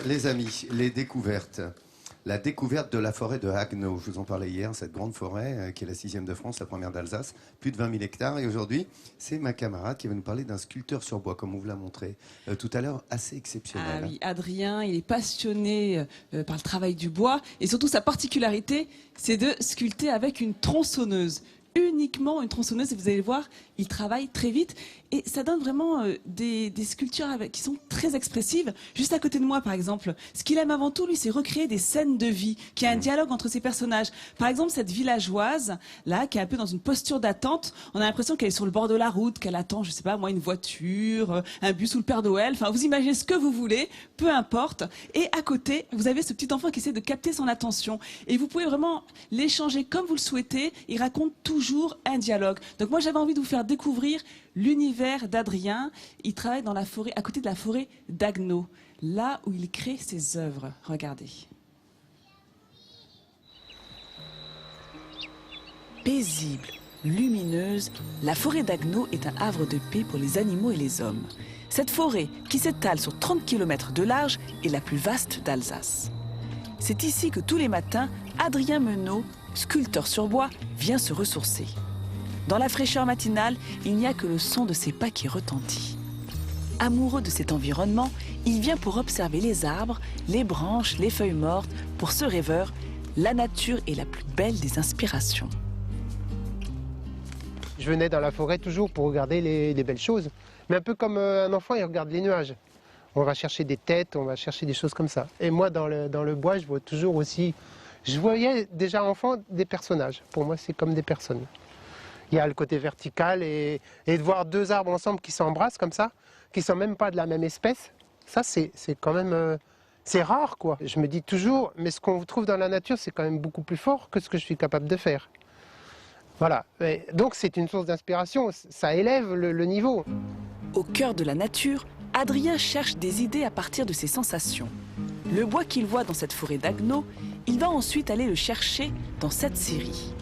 Les amis, les découvertes. La découverte de la forêt de Haguenau. Je vous en parlais hier, cette grande forêt qui est la 6e de France, la première d'Alsace, plus de 20 000 hectares. Et aujourd'hui, c'est ma camarade qui va nous parler d'un sculpteur sur bois, comme on vous l'a montré tout à l'heure, assez exceptionnel. Ah oui, Adrien, il est passionné par le travail du bois. Et surtout, sa particularité, c'est de sculpter avec une tronçonneuse. Uniquement une tronçonneuse, et vous allez voir, il travaille très vite et ça donne vraiment des sculptures qui sont très expressives. Juste à côté de moi, par exemple, ce qu'il aime avant tout, lui, c'est recréer des scènes de vie, qu'il y a un dialogue entre ces personnages. Par exemple, cette villageoise, là, qui est un peu dans une posture d'attente, on a l'impression qu'elle est sur le bord de la route, qu'elle attend, je sais pas, moi, une voiture, un bus ou le Père Noël, enfin, vous imaginez ce que vous voulez, peu importe. Et à côté, vous avez ce petit enfant qui essaie de capter son attention et vous pouvez vraiment l'échanger comme vous le souhaitez. Il raconte toujours un dialogue. Donc moi, j'avais envie de vous faire découvrir l'univers d'Adrien. Il travaille dans la forêt, à côté de la forêt d'Haguenau, là où il crée ses œuvres. Regardez. Paisible, lumineuse, la forêt d'Haguenau est un havre de paix pour les animaux et les hommes. Cette forêt, qui s'étale sur 30 km de large, est la plus vaste d'Alsace. C'est ici que tous les matins, Adrien Menot, sculpteur sur bois, vient se ressourcer. Dans la fraîcheur matinale, il n'y a que le son de ses pas qui retentit. Amoureux de cet environnement, il vient pour observer les arbres, les branches, les feuilles mortes. Pour ce rêveur, la nature est la plus belle des inspirations. Je venais dans la forêt toujours pour regarder les belles choses. Mais un peu comme un enfant, il regarde les nuages. On va chercher des têtes, on va chercher des choses comme ça. Et moi, dans le bois, je vois toujours aussi... Je voyais déjà enfant des personnages. Pour moi, c'est comme des personnes. Il y a le côté vertical et de voir deux arbres ensemble qui s'embrassent comme ça, qui ne sont même pas de la même espèce, ça, c'est quand même... c'est rare, quoi. Je me dis toujours, mais ce qu'on trouve dans la nature, c'est quand même beaucoup plus fort que ce que je suis capable de faire. Voilà. Et donc, c'est une source d'inspiration. Ça élève le niveau. Au cœur de la nature, Adrien cherche des idées à partir de ses sensations. Le bois qu'il voit dans cette forêt d'Haguenau, il va ensuite aller le chercher dans cette scierie.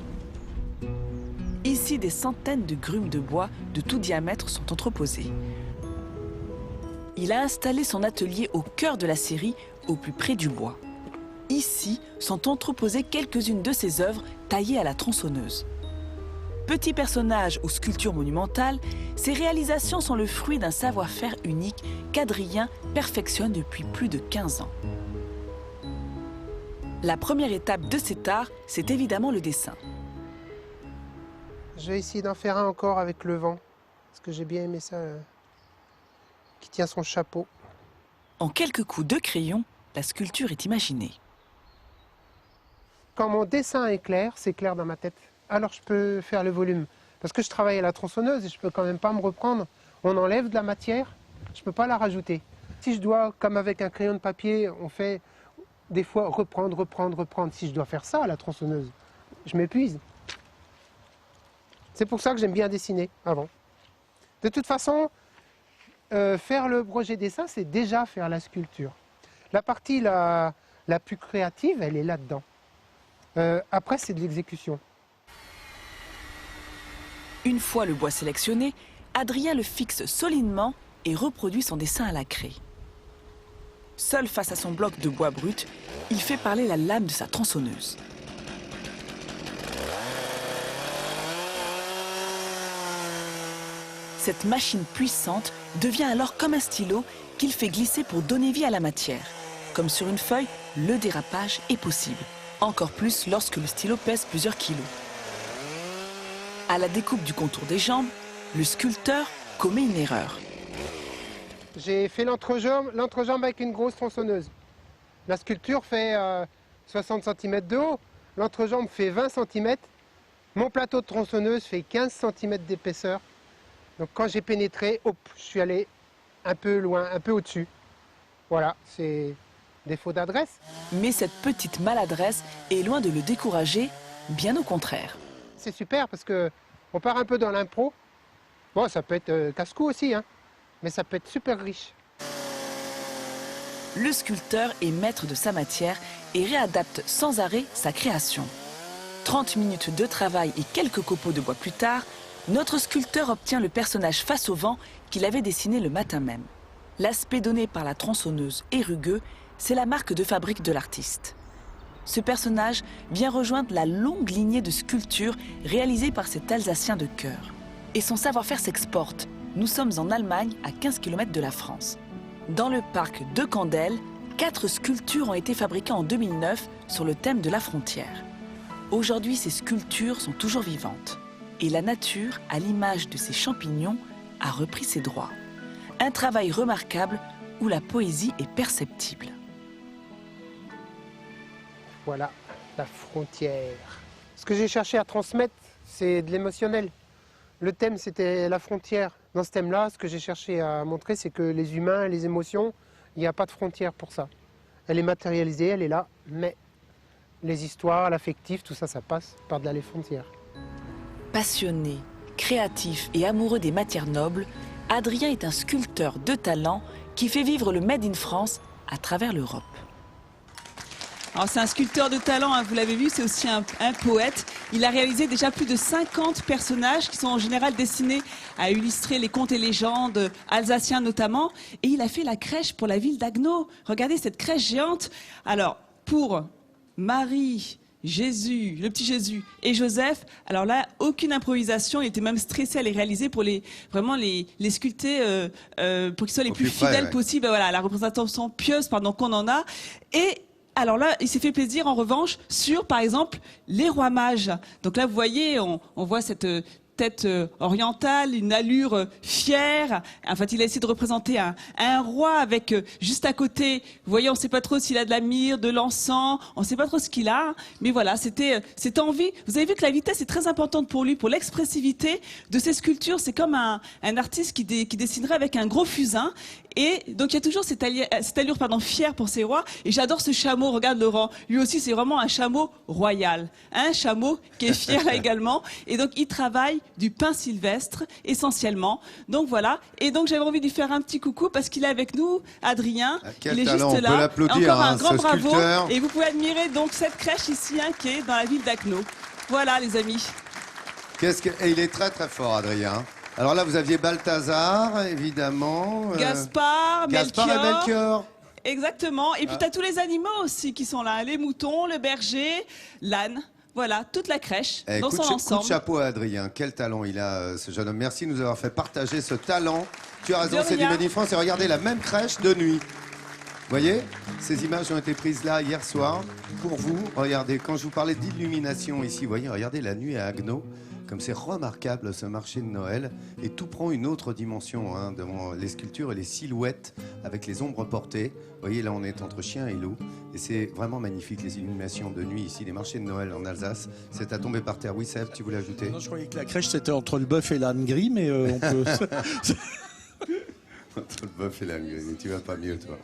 Ici, des centaines de grumes de bois de tout diamètre sont entreposées. Il a installé son atelier au cœur de la scierie, au plus près du bois. Ici sont entreposées quelques-unes de ses œuvres taillées à la tronçonneuse. Petits personnages ou sculptures monumentales, ces réalisations sont le fruit d'un savoir-faire unique qu'Adrien perfectionne depuis plus de 15 ans. La première étape de cet art, c'est évidemment le dessin. Je vais essayer d'en faire un encore avec le vent, parce que j'ai bien aimé ça, qui tient son chapeau. En quelques coups de crayon, la sculpture est imaginée. Quand mon dessin est clair, c'est clair dans ma tête. Alors je peux faire le volume. Parce que je travaille à la tronçonneuse et je peux quand même pas me reprendre. On enlève de la matière, je peux pas la rajouter. Si je dois, comme avec un crayon de papier, on fait des fois reprendre. Si je dois faire ça à la tronçonneuse, je m'épuise. C'est pour ça que j'aime bien dessiner avant. De toute façon, faire le projet dessin, c'est déjà faire la sculpture. La partie la plus créative, elle est là-dedans. Après, c'est de l'exécution. Une fois le bois sélectionné, Adrien le fixe solidement et reproduit son dessin à la craie. Seul face à son bloc de bois brut, il fait parler la lame de sa tronçonneuse. Cette machine puissante devient alors comme un stylo qu'il fait glisser pour donner vie à la matière. Comme sur une feuille, le dérapage est possible. Encore plus lorsque le stylo pèse plusieurs kilos. À la découpe du contour des jambes, le sculpteur commet une erreur. J'ai fait l'entrejambe avec une grosse tronçonneuse. La sculpture fait 60 cm de haut, l'entrejambe fait 20 cm. Mon plateau de tronçonneuse fait 15 cm d'épaisseur. Donc quand j'ai pénétré, hop, je suis allé un peu loin, un peu au-dessus. Voilà, c'est défaut d'adresse. Mais cette petite maladresse est loin de le décourager, bien au contraire. C'est super parce qu'on part un peu dans l'impro. Bon, ça peut être casse-cou aussi, hein, mais ça peut être super riche. Le sculpteur est maître de sa matière et réadapte sans arrêt sa création. 30 minutes de travail et quelques copeaux de bois plus tard, notre sculpteur obtient le personnage face au vent qu'il avait dessiné le matin même. L'aspect donné par la tronçonneuse est rugueux, c'est la marque de fabrique de l'artiste. Ce personnage vient rejoindre la longue lignée de sculptures réalisées par cet Alsacien de cœur. Et son savoir-faire s'exporte. Nous sommes en Allemagne, à 15 km de la France. Dans le parc de Candel, 4 sculptures ont été fabriquées en 2009 sur le thème de la frontière. Aujourd'hui, ces sculptures sont toujours vivantes. Et la nature, à l'image de ces champignons, a repris ses droits. Un travail remarquable où la poésie est perceptible. Voilà, la frontière. Ce que j'ai cherché à transmettre, c'est de l'émotionnel. Le thème, c'était la frontière. Dans ce thème-là, ce que j'ai cherché à montrer, c'est que les humains, les émotions, il n'y a pas de frontière pour ça. Elle est matérialisée, elle est là, mais les histoires, l'affectif, tout ça, ça passe par-delà les frontières. Passionné, créatif et amoureux des matières nobles, Adrien est un sculpteur de talent qui fait vivre le Made in France à travers l'Europe. Alors c'est un sculpteur de talent, hein, vous l'avez vu, c'est aussi un poète. Il a réalisé déjà plus de 50 personnages qui sont en général destinés à illustrer les contes et légendes alsaciens notamment. Et il a fait la crèche pour la ville d'Haguenau. Regardez cette crèche géante. Alors pour Marie, Jésus, le petit Jésus et Joseph, alors là, aucune improvisation, il était même stressé à les réaliser pour vraiment les sculpter pour qu'ils soient les plus fidèles possibles, voilà, à la représentation pieuse qu'on en a. Et alors là, il s'est fait plaisir en revanche sur, par exemple, les rois mages. Donc là, vous voyez, on voit cette tête orientale, une allure fière. En fait, il a essayé de représenter un roi avec juste à côté. Vous voyez, on ne sait pas trop s'il a de la myrrhe, de l'encens. On ne sait pas trop ce qu'il a. Mais voilà, c'était cette envie. Vous avez vu que la vitesse est très importante pour lui, pour l'expressivité de ses sculptures. C'est comme un artiste qui dessinerait avec un gros fusain. Et donc il y a toujours cette allure fière pour ces rois. Et j'adore ce chameau. Regarde Laurent, lui aussi c'est vraiment un chameau royal, un chameau qui est fier là également. Et donc il travaille du pin sylvestre essentiellement. Donc voilà. Et donc j'avais envie de lui faire un petit coucou parce qu'il est avec nous, Adrien. Quel il est talent, juste là. On peut l'applaudir, encore un grand ce bravo. sculpteur. Et vous pouvez admirer donc cette crèche ici qui est dans la ville d'Haguenau. Voilà les amis. Et il est très très fort, Adrien. Alors là, vous aviez Balthazar, évidemment. Gaspard, et Melchior. Exactement. Et puis tu as tous les animaux aussi qui sont là. Les moutons, le berger, l'âne. Voilà, toute la crèche dans son ensemble. Coup de chapeau à Adrien. Quel talent il a, ce jeune homme. Merci de nous avoir fait partager ce talent. Tu as raison, c'est du Made in France. Et regardez la même crèche de nuit. Vous voyez, ces images ont été prises là hier soir pour vous. Regardez, quand je vous parlais d'illumination ici, vous voyez, regardez la nuit à Haguenau. Comme c'est remarquable ce marché de Noël, et tout prend une autre dimension devant les sculptures et les silhouettes avec les ombres portées. Vous voyez, là on est entre chien et loup, et c'est vraiment magnifique les illuminations de nuit ici, les marchés de Noël en Alsace. C'est à tomber par terre. Oui, Seb, tu voulais ajouter? Non, je croyais que la crèche c'était entre le bœuf et l'âne gris, mais on peut... Entre le bœuf et l'âne gris, tu vas pas mieux toi.